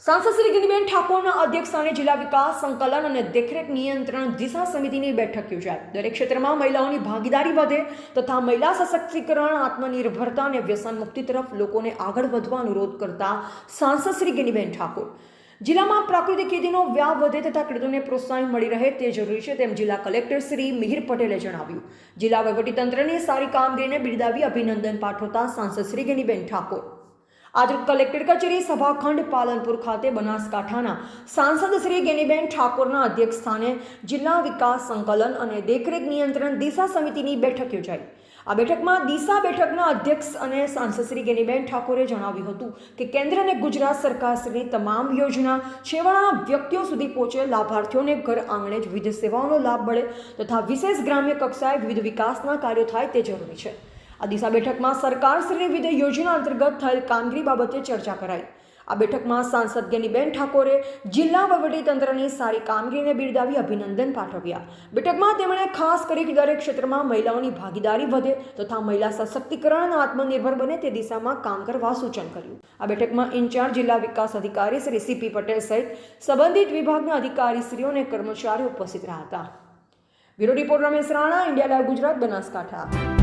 સાંસદ શ્રી ગિનીબેન ઠાકોરના અધ્યક્ષસ્થાને જિલ્લા વિકાસ સંકલન અને દેખરેખ નિયંત્રણ દિશા સમિતિની બેઠક યોજાઈ। દરેક ક્ષેત્રમાં મહિલાઓની ભાગીદારી વધે તથા મહિલા સશક્તિકરણ, આત્મનિર્ભરતા અને વ્યસન મુક્તિ તરફ લોકોને આગળ વધવા અનુરોધ કરતા સાંસદ શ્રી ગિનીબેન ઠાકોર જિલ્લામાં પ્રાકૃતિક ખેતીનો વ્યાપ વધે તથા ખેડૂતોને પ્રોત્સાહન મળી રહે તે જરૂરી છે તેમ જિલ્લા કલેક્ટર શ્રી મિહિર પટેલે જણાવ્યું। જિલ્લા વહીવટીતંત્રની સારી કામગીરીને બિરદાવી અભિનંદન પાઠવતા સાંસદ શ્રી ગિનીબેન ઠાકોર आज कलेक्टर कचेरी सभाखंड पालनपुर खाते बनासकांठाना सांसद श्री गैनीबेन ठाकोरना अध्यक्षस्थाने जिला विकास संकलन और देखरेख नियंत्रण दिशा समितिनी बैठक योजाई। आ बैठकमां दिशा बैठकना अध्यक्ष अने सांसद श्री गैनीबेन ठाकोरे जणाव्युं हतुं के केन्द्र अने गुजरात सरकारश्रीनी तमाम योजना छेवाड़ा व्यक्तिओ सुधी पहोंचे, लाभार्थीओने घर आंगणे ज विविध सेवाओनो लाभ मळे तथा विशेष ग्राम्य कक्षाए विविध विकासना कार्यो थाय ते जरूरी छे। आ दिशा बैठक में सरकार श्री विविध योजना अंतर्गत थયેલ कामगीरी बाबते चर्चा कराई। आ बैठक में सांसद गैनीबेन ठाकोरे जिला वहीवटीतंत्रनी सारी कामगीरीने बिरदावी अभिनंदन पाठव्या। बैठक में तेमणे खास करी दरेक क्षेत्र में महिलाओनी भागीदारी वधे तथा महिला सशक्तिकरण और आत्मनिर्भर बने ते दिशा में काम करवा सूचन कर्युं। आ बैठक में इंचार्ज जिला विकास अधिकारी श्री सीपी पटेल सहित संबंधित विभागना अधिकारीश्रीओ और कर्मचारीओ उपस्थित रह्या हता। Bureau report Ramesh Rana, India live Gujarat, Banaskantha.